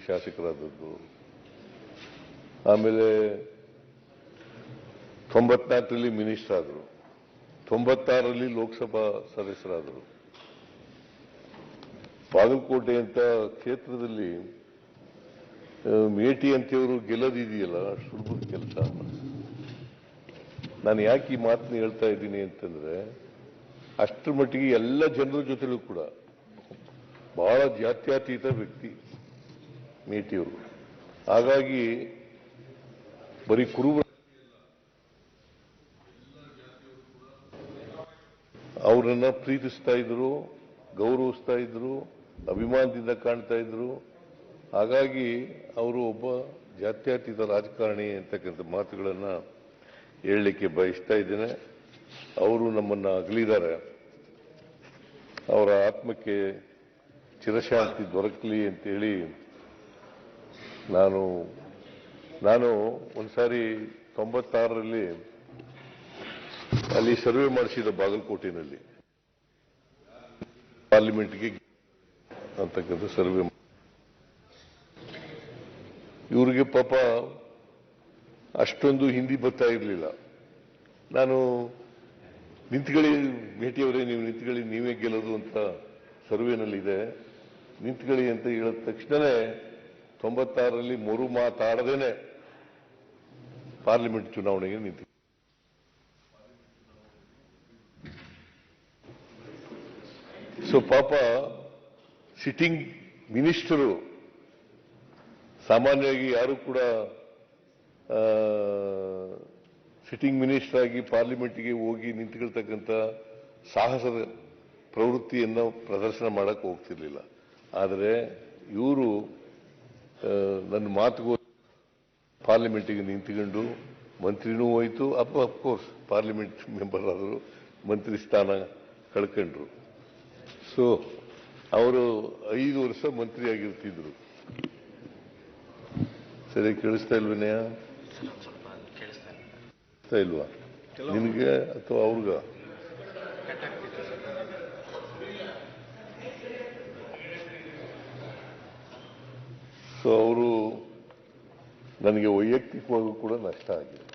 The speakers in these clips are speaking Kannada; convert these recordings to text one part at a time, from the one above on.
ಶಾಸಕರಾದದ್ದು, ಆಮೇಲೆ 94ರಲ್ಲಿ ಮಿನಿಸ್ಟರ್ ಆದರು, 96ರಲ್ಲಿ ಲೋಕಸಭಾ ಸದಸ್ಯರಾದರು. ಬಾಗಲಕೋಟೆ ಅಂತ ಕ್ಷೇತ್ರದಲ್ಲಿ ಮೇಟಿ ಅಂತೇವರು ಗೆಲ್ಲದಿದೆಯಲ್ಲ, ಸುಲಭದ ಕೆಲಸ. ನಾನು ಯಾಕೆ ಈ ಮಾತನ್ನ ಹೇಳ್ತಾ ಇದ್ದೀನಿ ಅಂತಂದ್ರೆ, ಅಷ್ಟರ ಮಟ್ಟಿಗೆ ಎಲ್ಲ ಜನರ ಜೊತೆಲೂ ಕೂಡ ಬಹಳ ಜಾತ್ಯತೀತ ವ್ಯಕ್ತಿ ಮೇಟಿಯವರು. ಹಾಗಾಗಿ ಬರೀ ಕುರುಬ ಅವರನ್ನ ಪ್ರೀತಿಸ್ತಾ ಇದ್ರು, ಗೌರವಿಸ್ತಾ ಇದ್ರು, ಅಭಿಮಾನದಿಂದ ಕಾಣ್ತಾ ಇದ್ರು. ಹಾಗಾಗಿ ಅವರು ಒಬ್ಬ ಜಾತ್ಯತೀತ ರಾಜಕಾರಣಿ ಅಂತಕ್ಕಂಥ ಮಾತುಗಳನ್ನ ಹೇಳಲಿಕ್ಕೆ ಬಯಸ್ತಾ ಇದ್ದೇನೆ. ಅವರು ನಮ್ಮನ್ನ ಅಗಲಿದ್ದಾರೆ, ಅವರ ಆತ್ಮಕ್ಕೆ ಚಿರಶಾಂತಿ ದೊರಕಲಿ ಅಂತೇಳಿ ನಾನು ಒಂದ್ಸಾರಿ 96ರಲ್ಲಿ ಅಲ್ಲಿ ಸರ್ವೆ ಮಾಡಿಸಿದ ಬಾಗಲಕೋಟೆನಲ್ಲಿ ಪಾರ್ಲಿಮೆಂಟ್ಗೆ ಅಂತಕ್ಕಂಥ ಸರ್ವೆ. ಇವರಿಗೆ ಪಾಪ ಅಷ್ಟೊಂದು ಹಿಂದಿ ಬರ್ತಾ ಇರಲಿಲ್ಲ. ನಾನು ನಿಂತ್ಕೊಳ್ಳಿ ಮೇಟಿಯವರೇ, ನೀವು ನಿಂತ್ಕೊಳ್ಳಿ, ನೀವೇ ಗೆಲ್ಲೋದು ಅಂತ ಸರ್ವೆನಲ್ಲಿದೆ, ನಿಂತ್ಕೊಳ್ಳಿ ಅಂತ ಹೇಳಿದ ತಕ್ಷಣನೇ 96ರಲ್ಲಿ ಮರು ಮಾತಾಡದೇನೆ ಪಾರ್ಲಿಮೆಂಟ್ ಚುನಾವಣೆಗೆ ನಿಂತು. ಸೊ ಪಾಪ ಸಿಟ್ಟಿಂಗ್ ಮಿನಿಸ್ಟರು, ಸಾಮಾನ್ಯವಾಗಿ ಯಾರು ಕೂಡ ಸಿಟ್ಟಿಂಗ್ ಮಿನಿಸ್ಟರ್ ಆಗಿ ಪಾರ್ಲಿಮೆಂಟ್ಗೆ ಹೋಗಿ ನಿಂತುಕೊಳ್ತಕ್ಕಂಥ ಸಾಹಸದ ಪ್ರವೃತ್ತಿಯನ್ನು ಪ್ರದರ್ಶನ ಮಾಡಕ್ಕೆ ಹೋಗ್ತಿರ್ಲಿಲ್ಲ. ಆದರೆ ಇವರು ನನ್ನ ಮಾತುಗೂ ಪಾರ್ಲಿಮೆಂಟಿಗೆ ನಿಂತುಕೊಂಡು ಮಂತ್ರಿನೂ ಹೋಯಿತು, ಅಫ್ಕೋರ್ಸ್ ಪಾರ್ಲಿಮೆಂಟ್ ಮೆಂಬರ್ ಆದರು, ಮಂತ್ರಿ ಸ್ಥಾನ ಕಳ್ಕೊಂಡ್ರು. ಸೊ ಅವರು 5 ವರ್ಷ ಮಂತ್ರಿ ಆಗಿರ್ತಿದ್ರು. ಸರಿ ಕೇಳಿಸ್ತಾ ಇಲ್ವೇನೆಯ? ಕೇಳಿಸ್ತಾ ಇಲ್ವಾ ನಿನಗೆ ಅಥವಾ ಅವ್ರಿಗ? ಸೊ ಅವರು ನನಗೆ ವೈಯಕ್ತಿಕವಾಗೂ ಕೂಡ ನಷ್ಟ ಆಗಿದೆ.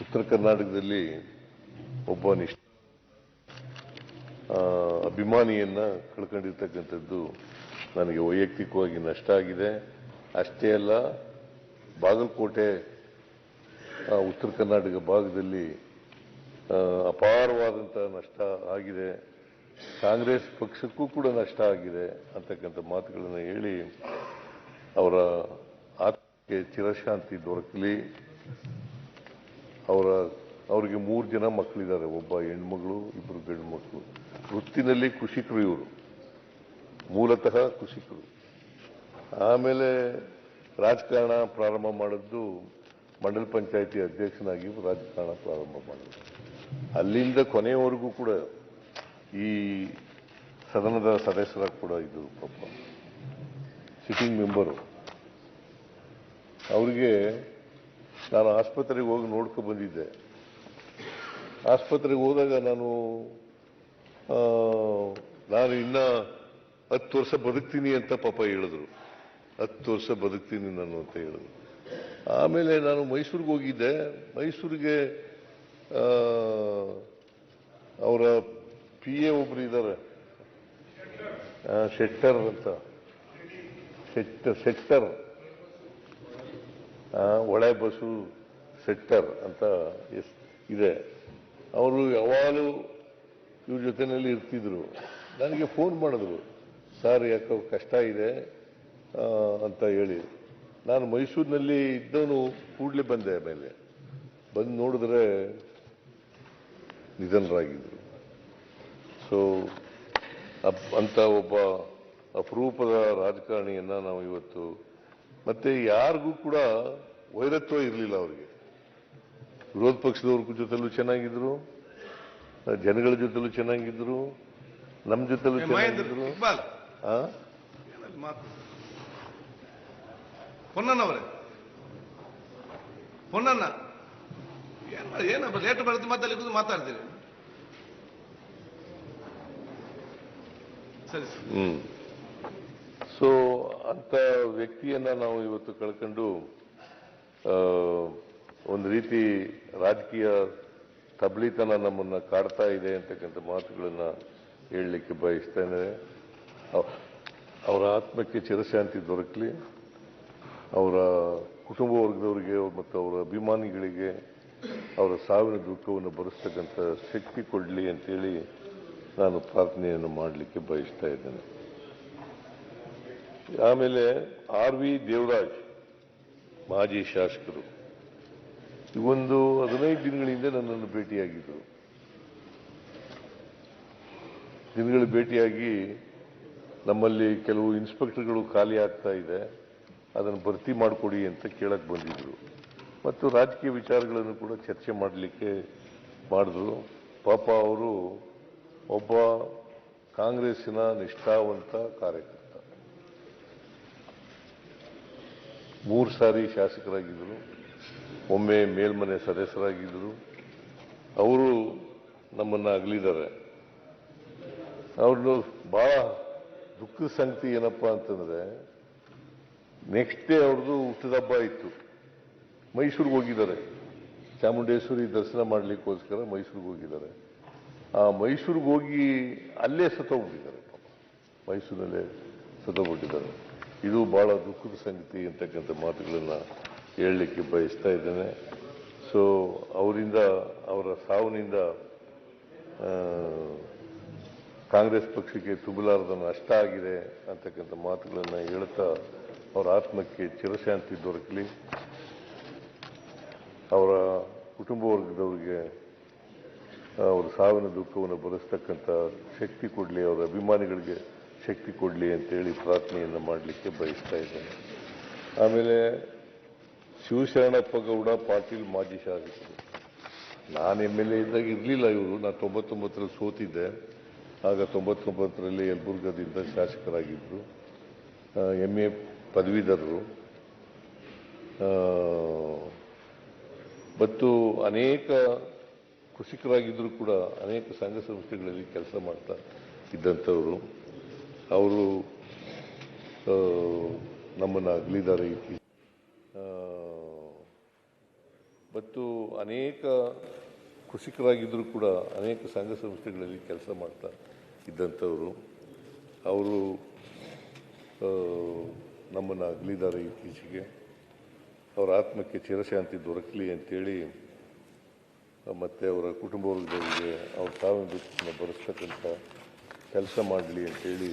ಉತ್ತರ ಕರ್ನಾಟಕದಲ್ಲಿ ಒಬ್ಬ ಅಭಿಮಾನಿಯನ್ನ ಕಳ್ಕೊಂಡಿರ್ತಕ್ಕಂಥದ್ದು ನನಗೆ ವೈಯಕ್ತಿಕವಾಗಿ ನಷ್ಟ ಆಗಿದೆ. ಅಷ್ಟೇ ಅಲ್ಲ, ಬಾಗಲಕೋಟೆ ಉತ್ತರ ಕರ್ನಾಟಕ ಭಾಗದಲ್ಲಿ ಅಪಾರವಾದಂತಹ ನಷ್ಟ ಆಗಿದೆ. ಕಾಂಗ್ರೆಸ್ ಪಕ್ಷಕ್ಕೂ ಕೂಡ ನಷ್ಟ ಆಗಿದೆ ಅಂತಕ್ಕಂಥ ಮಾತುಗಳನ್ನು ಹೇಳಿ ಅವರ ಆತ್ಮಕ್ಕೆ ಚಿರಶಾಂತಿ ದೊರಕಲಿ. ಅವರಿಗೆ 3 ಜನ ಮಕ್ಕಳಿದ್ದಾರೆ, ಒಬ್ಬ ಹೆಣ್ಮಗಳು, 2 ಗಂಡು ಮಕ್ಕಳು. ವೃತ್ತಿನಲ್ಲಿ ಕೃಷಿಕರು, ಇವರು ಮೂಲತಃ ಕೃಷಿಕರು. ಆಮೇಲೆ ರಾಜಕಾರಣ ಪ್ರಾರಂಭ ಮಾಡಿದ್ದು ಮಂಡಲ ಪಂಚಾಯಿತಿ ಅಧ್ಯಕ್ಷನಾಗಿ ರಾಜಕಾರಣ ಪ್ರಾರಂಭ ಮಾಡಿದ್ರು. ಅಲ್ಲಿಂದ ಕೊನೆಯವರೆಗೂ ಕೂಡ ಈ ಸದನದ ಸದಸ್ಯರಾಗಿ ಕೂಡ ಇದ್ದರು. ಪಾಪ ಸಿಟ್ಟಿಂಗ್ ಮೆಂಬರು. ಅವರಿಗೆ ನಾನು ಆಸ್ಪತ್ರೆಗೆ ಹೋಗಿ ನೋಡ್ಕೊ ಬಂದಿದ್ದೆ. ಆಸ್ಪತ್ರೆಗೆ ಹೋದಾಗ ನಾನು ಇನ್ನ 10 ವರ್ಷ ಬದುಕ್ತೀನಿ ಅಂತ ಪಾಪ ಹೇಳಿದ್ರು. 10 ವರ್ಷ ಬದುಕ್ತೀನಿ ನಾನು ಅಂತ ಹೇಳಿದ್ರು. ಆಮೇಲೆ ನಾನು ಮೈಸೂರಿಗೆ ಹೋಗಿದ್ದೆ. ಮೈಸೂರಿಗೆ ಅವರ PA ಒಬ್ರು ಇದ್ದಾರೆ, ಶೆಟ್ಟರ್ ಅಂತ, ಶೆಟ್ಟರ್ ಒಳೆ ಬಸು ಶೆಟ್ಟರ್ ಅಂತ ಇದೆ. ಅವರು ಯಾವಾಗಲೂ ಇವ್ರ ಜೊತೆಯಲ್ಲಿ ಇರ್ತಿದ್ರು. ನನಗೆ ಫೋನ್ ಮಾಡಿದ್ರು, ಸರ್ ಯಾಕೋ ಕಷ್ಟ ಇದೆ ಅಂತ ಹೇಳಿ. ನಾನು ಮೈಸೂರಿನಲ್ಲಿ ಇದ್ದವನು ಕೂಡಲೇ ಬಂದೆ. ಆಮೇಲೆ ಬಂದು ನೋಡಿದ್ರೆ ನಿಧನರಾಗಿದ್ರು. ಸೊ ಅಂತ ಒಬ್ಬ ಅಪರೂಪದ ರಾಜಕಾರಣಿಯನ್ನ ನಾವು ಇವತ್ತು, ಮತ್ತೆ ಯಾರಿಗೂ ಕೂಡ ವೈರತ್ವ ಇರಲಿಲ್ಲ ಅವರಿಗೆ. ವಿರೋಧ ಪಕ್ಷದವ್ರ ಜೊತೆಲೂ ಚೆನ್ನಾಗಿದ್ರು, ಜನಗಳ ಜೊತೆಲೂ ಚೆನ್ನಾಗಿದ್ರು, ನಮ್ಮ ಜೊತೆಲೂ ಚೆನ್ನಾಗಿದ್ರು. ಪೊನ್ನಣ್ಣವರೇ, ಪೊನ್ನಣ್ಣ ಏನಪ್ಪ ಲೇಟ್ ಬರುತ್ತೆ, ಮತ್ತೆ ಮಾತಾಡ್ತೀರಿ? ಸರಿ. ಸೊ ಅಂತ ವ್ಯಕ್ತಿಯನ್ನ ನಾವು ಇವತ್ತು ಕಳ್ಕೊಂಡು ಒಂದು ರೀತಿ ರಾಜಕೀಯ ತಬ್ಲಿತನ ನಮ್ಮನ್ನ ಕಾಡ್ತಾ ಇದೆ ಅಂತಕ್ಕಂಥ ಮಾತುಗಳನ್ನ ಹೇಳಲಿಕ್ಕೆ ಬಯಸ್ತೇನೆ. ಅವರ ಆತ್ಮಕ್ಕೆ ಚಿರಶಾಂತಿ ದೊರಕಲಿ, ಅವರ ಕುಟುಂಬ ವರ್ಗದವರಿಗೆ ಮತ್ತು ಅವರ ಅಭಿಮಾನಿಗಳಿಗೆ ಅವರ ಸಾವಿನ ದುಃಖವನ್ನು ಭರಿಸ್ತಕ್ಕಂಥ ಶಕ್ತಿ ಕೊಡಲಿ ಅಂತೇಳಿ ನಾನು ಪ್ರಾರ್ಥನೆಯನ್ನು ಮಾಡಲಿಕ್ಕೆ ಬಯಸ್ತಾ ಇದ್ದೇನೆ. ಆಮೇಲೆ RV ದೇವರಾಜ್ ಮಾಜಿ ಶಾಸಕರು ಇವೊಂದು 15 ದಿನಗಳಿಂದ ನನ್ನನ್ನು ಭೇಟಿಯಾಗಿದ್ದರು. ಭೇಟಿಯಾಗಿ ನಮ್ಮಲ್ಲಿ ಕೆಲವು ಇನ್ಸ್ಪೆಕ್ಟರ್ಗಳು ಖಾಲಿ ಆಗ್ತಾ ಇದೆ, ಅದನ್ನು ಭರ್ತಿ ಮಾಡಿಕೊಡಿ ಅಂತ ಕೇಳಕ್ ಬಂದಿದ್ರು ಮತ್ತು ರಾಜಕೀಯ ವಿಚಾರಗಳನ್ನು ಕೂಡ ಚರ್ಚೆ ಮಾಡಲಿಕ್ಕೆ ಮಾಡಿದ್ರು. ಪಾಪ ಅವರು ಒಬ್ಬ ಕಾಂಗ್ರೆಸ್ಸಿನ ನಿಷ್ಠಾವಂತ ಕಾರ್ಯಕರ್ತ, 3 ಸಾರಿ ಶಾಸಕರಾಗಿದ್ದರು, ಒಮ್ಮೆ ಮೇಲ್ಮನೆ ಸದಸ್ಯರಾಗಿದ್ದರು. ಅವರು ನಮ್ಮನ್ನ ಅಗಲಿದ್ದಾರೆ. ಅವ್ರದ್ದು ಬಹಳ ದುಃಖದ ಸಂಗತಿ ಏನಪ್ಪಾ ಅಂತಂದ್ರೆ, ನೆಕ್ಸ್ಟ್ ಡೇ ಅವ್ರದ್ದು ಹುಟ್ಟಿದ ಹಬ್ಬ ಇತ್ತು. ಮೈಸೂರಿಗೆ ಹೋಗಿದ್ದಾರೆ, ಚಾಮುಂಡೇಶ್ವರಿ ದರ್ಶನ ಮಾಡ್ಲಿಕ್ಕೋಸ್ಕರ ಮೈಸೂರಿಗೆ ಹೋಗಿದ್ದಾರೆ. ಆ ಮೈಸೂರಿಗೆ ಹೋಗಿ ಅಲ್ಲೇ ಸತ್ತೋಗ್ಬಿಟ್ಟಿದ್ದಾರೆ. ಮೈಸೂರಿನಲ್ಲೇ ಸತ್ತೋಗ್ಬಿಟ್ಟಿದ್ದಾರೆ. ಇದು ಬಹಳ ದುಃಖದ ಸಂಗತಿ ಅಂತಕ್ಕಂಥ ಮಾತುಗಳನ್ನ ಹೇಳಲಿಕ್ಕೆ ಬಯಸ್ತಾ ಇದ್ದೇನೆ. ಸೊ ಅವರ ಸಾವಿನಿಂದ ಕಾಂಗ್ರೆಸ್ ಪಕ್ಷಕ್ಕೆ ತುಂಬಲಾರದ ನಷ್ಟ ಆಗಿದೆ ಅಂತಕ್ಕಂಥ ಮಾತುಗಳನ್ನ ಹೇಳ್ತಾ ಅವರ ಆತ್ಮಕ್ಕೆ ಚಿರಶಾಂತಿ ದೊರಕಲಿ, ಅವರ ಕುಟುಂಬ ವರ್ಗದವರಿಗೆ ಅವರ ಸಾವಿನ ದುಃಖವನ್ನು ಭರಿಸ್ತಕ್ಕಂಥ ಶಕ್ತಿ ಕೊಡಲಿ, ಅವರ ಅಭಿಮಾನಿಗಳಿಗೆ ಶಕ್ತಿ ಕೊಡಲಿ ಅಂತೇಳಿ ಪ್ರಾರ್ಥನೆಯನ್ನು ಮಾಡಲಿಕ್ಕೆ ಬಯಸ್ತಾ ಇದ್ದೇನೆ. ಆಮೇಲೆ ಶಿವಶರಣಪ್ಪ ಗೌಡ ಪಾಟೀಲ್ ಮಾಜಿ ಶಾಸಕರು. ನಾನು MLA ಇದ್ದಾಗ ಇರಲಿಲ್ಲ ಇವರು. ನಾನು 99ರಲ್ಲಿ ಸೋತಿದ್ದೆ. ಆಗ 99ರಲ್ಲಿ ಯಲಬುರ್ಗದಿಂದ ಶಾಸಕರಾಗಿದ್ದರು. MA ಪದವೀಧರರು ಮತ್ತು ಅನೇಕ ಕೃಷಿಕರಾಗಿದ್ದರೂ ಕೂಡ ಅನೇಕ ಸಂಘ ಸಂಸ್ಥೆಗಳಲ್ಲಿ ಕೆಲಸ ಮಾಡ್ತಾ ಇದ್ದಂಥವರು. ಅವರು ನಮ್ಮನ್ನು ಅಗಲಿದ್ದಾರೆ. ಮತ್ತು ಅನೇಕ ಕೃಷಿಕರಾಗಿದ್ದರೂ ಕೂಡ ಅನೇಕ ಸಂಘ ಸಂಸ್ಥೆಗಳಲ್ಲಿ ಕೆಲಸ ಮಾಡ್ತಾ ಇದ್ದಂಥವರು. ಅವರು ನಮ್ಮನ್ನು ಅಗಲಿದ್ದಾರೆ ಇತ್ತೀಚೆಗೆ. ಅವರ ಆತ್ಮಕ್ಕೆ ಚಿರಶಾಂತಿ ದೊರಕಲಿ ಅಂತೇಳಿ ಮತ್ತೆ ಅವರ ಕುಟುಂಬ ವರ್ಗದವರಿಗೆ ಅವ್ರ ಸಾವಿನ ದುಃಖವನ್ನು ಭರಿಸ್ತಕ್ಕಂಥ ಕೆಲಸ ಮಾಡಲಿ ಅಂತೇಳಿ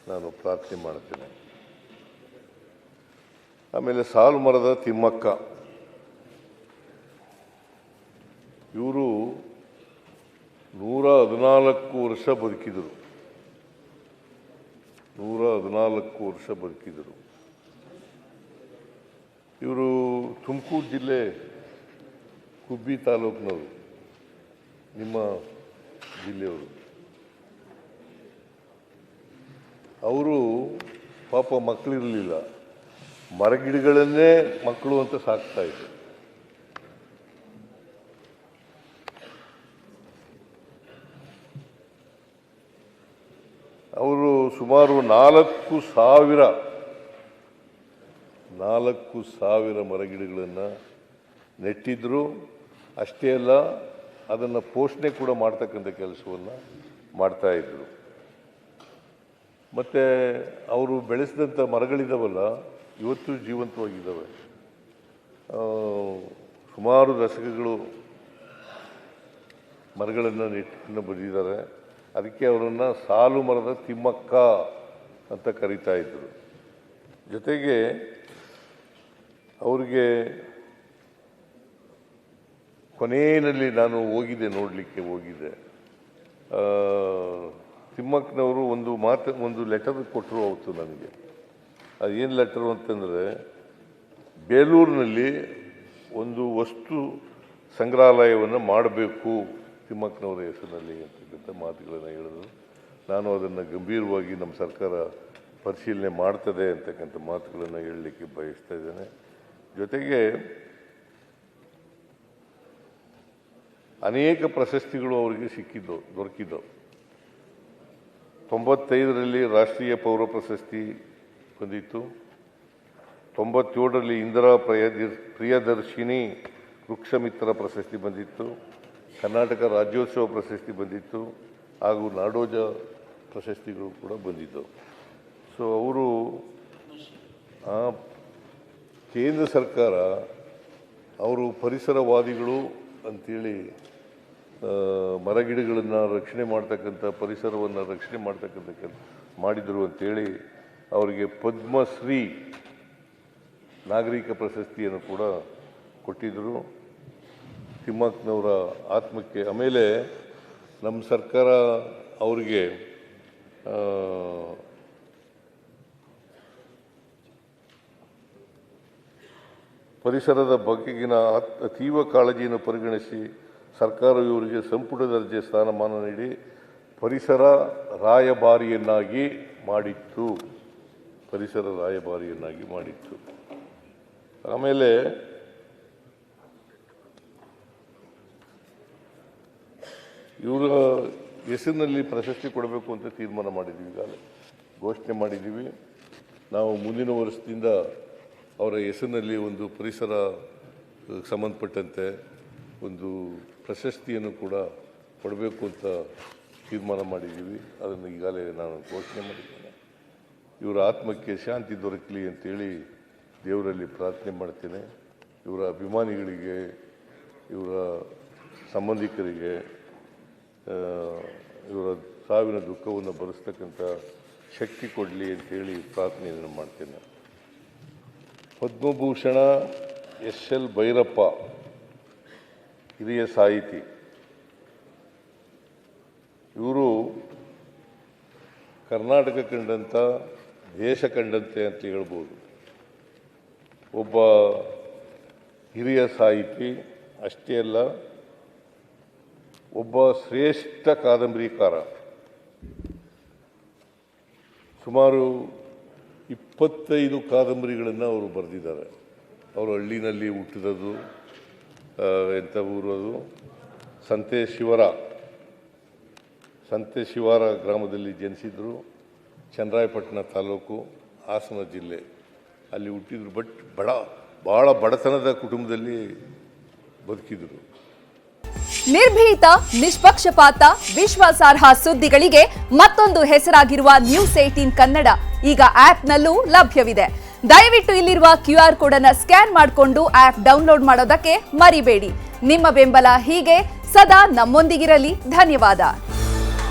ನಾನು ಪ್ರಾರ್ಥನೆ ಮಾಡ್ತೇನೆ. ಆಮೇಲೆ ಸಾಲುಮರದ ತಿಮ್ಮಕ್ಕ, ಇವರು 114 ವರ್ಷ ಬದುಕಿದರು. 114 ವರ್ಷ ಬದುಕಿದರು. ಇವರು ತುಮಕೂರು ಜಿಲ್ಲೆ ಕುಬ್ಬಿ ತಾಲೂಕಿನವರು, ನಿಮ್ಮ ಜಿಲ್ಲೆಯವರು. ಅವರು ಪಾಪ ಮಕ್ಕಳಿರಲಿಲ್ಲ, ಮರಗಿಡಗಳನ್ನೇ ಮಕ್ಕಳು ಅಂತ ಸಾಕ್ತಾ ಇದ್ರು. ಅವರು ಸುಮಾರು 4,000 ಮರಗಿಡಗಳನ್ನು ನೆಟ್ಟಿದ್ರು. ಅಷ್ಟೇ ಅಲ್ಲ, ಅದನ್ನು ಪೋಷಣೆ ಕೂಡ ಮಾಡ್ತಕ್ಕಂಥ ಕೆಲಸವನ್ನು ಮಾಡ್ತಾ ಇದ್ರು. ಮತ್ತೆ ಅವರು ಬೆಳೆಸಿದಂಥ ಮರಗಳಿದಾವಲ್ಲ, ಇವತ್ತು ಜೀವಂತವಾಗಿದ್ದಾವೆ. ಸುಮಾರು ದಶಕಗಳು ಮರಗಳನ್ನು ನೆಟ್ಟು ಬಂದಿದ್ದಾರೆ. ಅದಕ್ಕೆ ಅವರನ್ನು ಸಾಲು ಮರದ ತಿಮ್ಮಕ್ಕ ಅಂತ ಕರೀತಾ ಇದ್ರು. ಜೊತೆಗೆ ಅವರಿಗೆ ಕೊನೆಯಲ್ಲಿ ನಾನು ನೋಡಲಿಕ್ಕೆ ಹೋಗಿದ್ದೆ. ತಿಮ್ಮಕ್ಕನವರು ಒಂದು ಲೆಟರ್ ಕೊಟ್ಟರು ಅವತ್ತು ನನಗೆ. ಅದೇನು ಲೆಟರು ಅಂತಂದರೆ, ಬೇಲೂರಿನಲ್ಲಿ ಒಂದು ವಸ್ತು ಸಂಗ್ರಹಾಲಯವನ್ನು ಮಾಡಬೇಕು ತಿಮ್ಮಕ್ಕನವರ ಹೆಸರಿನಲ್ಲಿ ಅಂತಕ್ಕಂಥ ಮಾತುಗಳನ್ನು ಹೇಳಿದ್ರು. ನಾನು ಅದನ್ನು ಗಂಭೀರವಾಗಿ ನಮ್ಮ ಸರ್ಕಾರ ಪರಿಶೀಲನೆ ಮಾಡ್ತದೆ ಅಂತಕ್ಕಂಥ ಮಾತುಗಳನ್ನು ಹೇಳಲಿಕ್ಕೆ ಬಯಸ್ತಾ ಇದ್ದೇನೆ. ಜೊತೆಗೆ ಅನೇಕ ಪ್ರಶಸ್ತಿಗಳು ಅವರಿಗೆ ದೊರಕಿದ್ದವು. 95ರಲ್ಲಿ ರಾಷ್ಟ್ರೀಯ ಪೌರ ಪ್ರಶಸ್ತಿ, ಬಂದಿತ್ತು. 97ರಲ್ಲಿ ಇಂದಿರಾ ಪ್ರಿಯದರ್ಶಿನಿ ವೃಕ್ಷಮಿತ್ರ ಪ್ರಶಸ್ತಿ ಬಂದಿತ್ತು. ಕರ್ನಾಟಕ ರಾಜ್ಯೋತ್ಸವ ಪ್ರಶಸ್ತಿ ಬಂದಿತ್ತು ಹಾಗೂ ನಾಡೋಜ ಪ್ರಶಸ್ತಿಗಳು ಕೂಡ ಬಂದಿದ್ದವು. ಸೊ ಅವರು ಕೇಂದ್ರ ಸರ್ಕಾರ ಅವರು ಪರಿಸರವಾದಿಗಳು ಅಂತೇಳಿ ಮರಗಿಡಗಳನ್ನು ರಕ್ಷಣೆ ಮಾಡ್ತಕ್ಕಂಥ ಪರಿಸರವನ್ನು ರಕ್ಷಣೆ ಮಾಡ್ತಕ್ಕಂಥ ಮಾಡಿದರು ಅಂತೇಳಿ ಅವರಿಗೆ ಪದ್ಮಶ್ರೀ ನಾಗರಿಕ ಪ್ರಶಸ್ತಿಯನ್ನು ಕೂಡ ಕೊಟ್ಟಿದ್ದರು. ತಿಮ್ಮಕ್ಕನವರ ಆತ್ಮಕ್ಕೆ. ಆಮೇಲೆ ನಮ್ಮ ಸರ್ಕಾರ ಅವರಿಗೆ ಪರಿಸರದ ಬಗೆಗಿನ ಅತೀವ ಕಾಳಜಿಯನ್ನು ಪರಿಗಣಿಸಿ ಸರ್ಕಾರವು ಇವರಿಗೆ ಸಂಪುಟ ದರ್ಜೆ ಸ್ಥಾನಮಾನ ನೀಡಿ ಪರಿಸರ ರಾಯಭಾರಿಯನ್ನಾಗಿ ಮಾಡಿತ್ತು. ಪರಿಸರ ರಾಯಭಾರಿಯನ್ನಾಗಿ ಮಾಡಿತ್ತು. ಆಮೇಲೆ ಇವರ ಹೆಸರಿನಲ್ಲಿ ಪ್ರಶಸ್ತಿ ಕೊಡಬೇಕು ಅಂತ ತೀರ್ಮಾನ ಮಾಡಿದ್ದೀವಿ. ಈಗಾಗಲೇ ಘೋಷಣೆ ಮಾಡಿದ್ದೀವಿ. ನಾವು ಮುಂದಿನ ವರ್ಷದಿಂದ ಅವರ ಹೆಸರಿನಲ್ಲಿ ಒಂದು ಪರಿಸರ ಸಂಬಂಧಪಟ್ಟಂತೆ ಒಂದು ಪ್ರಶಸ್ತಿಯನ್ನು ಕೂಡ ಕೊಡಬೇಕು ಅಂತ ತೀರ್ಮಾನ ಮಾಡಿದ್ದೀವಿ. ಅದನ್ನು ಈಗಾಗಲೇ ನಾನು ಘೋಷಣೆ ಮಾಡಿದ್ದೇನೆ. ಇವರ ಆತ್ಮಕ್ಕೆ ಶಾಂತಿ ದೊರಕಲಿ ಅಂತೇಳಿ ದೇವರಲ್ಲಿ ಪ್ರಾರ್ಥನೆ ಮಾಡ್ತೇನೆ. ಇವರ ಅಭಿಮಾನಿಗಳಿಗೆ, ಇವರ ಸಂಬಂಧಿಕರಿಗೆ ಇವರ ಸಾವಿನ ದುಃಖವನ್ನು ಭರಿಸ್ತಕ್ಕಂಥ ಶಕ್ತಿ ಕೊಡಲಿ ಅಂತೇಳಿ ಪ್ರಾರ್ಥನೆಯನ್ನು ಮಾಡ್ತೇನೆ. ಪದ್ಮಭೂಷಣ ಎಸ್.ಎಲ್. ಭೈರಪ್ಪ ಹಿರಿಯ ಸಾಹಿತಿ. ಇವರು ಕರ್ನಾಟಕ ಕಂಡಂಥ ದೇಶ ಕಂಡಂತೆ ಅಂತ ಹೇಳ್ಬೋದು. ಒಬ್ಬ ಹಿರಿಯ ಸಾಹಿತಿ ಅಷ್ಟೇ ಅಲ್ಲ, ಒಬ್ಬ ಶ್ರೇಷ್ಠ ಕಾದಂಬರಿಕಾರ. ಸುಮಾರು 25 ಕಾದಂಬರಿಗಳನ್ನು ಅವರು ಬರೆದಿದ್ದಾರೆ. ಅವರು ಹಳ್ಳಿನಲ್ಲಿ ಹುಟ್ಟಿದದು, ಎಂಥ ಊರು ಅದು, ಸಂತೆ ಶಿವಾರ ಗ್ರಾಮದಲ್ಲಿ ಜನಿಸಿದರು. ಚನ್ನರಾಯಪಟ್ಟಣ ತಾಲೂಕು, ಹಾಸನ ಜಿಲ್ಲೆ ಅಲ್ಲಿ ಹುಟ್ಟಿದ್ರು. ಬಟ್ ಬಹಳ ಬಡತನದ ಕುಟುಂಬದಲ್ಲಿ ಬದುಕಿದರು. ನಿರ್ಭೀತ, ನಿಷ್ಪಕ್ಷಪಾತ, ವಿಶ್ವಾಸಾರ್ಹ ಸುದ್ದಿಗಳಿಗೆ ಮತ್ತೊಂದು ಹೆಸರಾಗಿರುವ ನ್ಯೂಸ್ 18 ಕನ್ನಡ ಈಗ ಆಪ್ನಲ್ಲೂ ಲಭ್ಯವಿದೆ. ದಯವಿಟ್ಟು ಇಲ್ಲಿರುವ QR ಕೋಡ್ ಅನ್ನು ಸ್ಕ್ಯಾನ್ ಮಾಡಿಕೊಂಡು ಆಪ್ ಡೌನ್ಲೋಡ್ ಮಾಡೋದಕ್ಕೆ ಮರಿಬೇಡಿ. ನಿಮ್ಮ ಬೆಂಬಲ ಹೀಗೆ ಸದಾ ನಮ್ಮೊಂದಿಗಿರಲಿ. ಧನ್ಯವಾದ.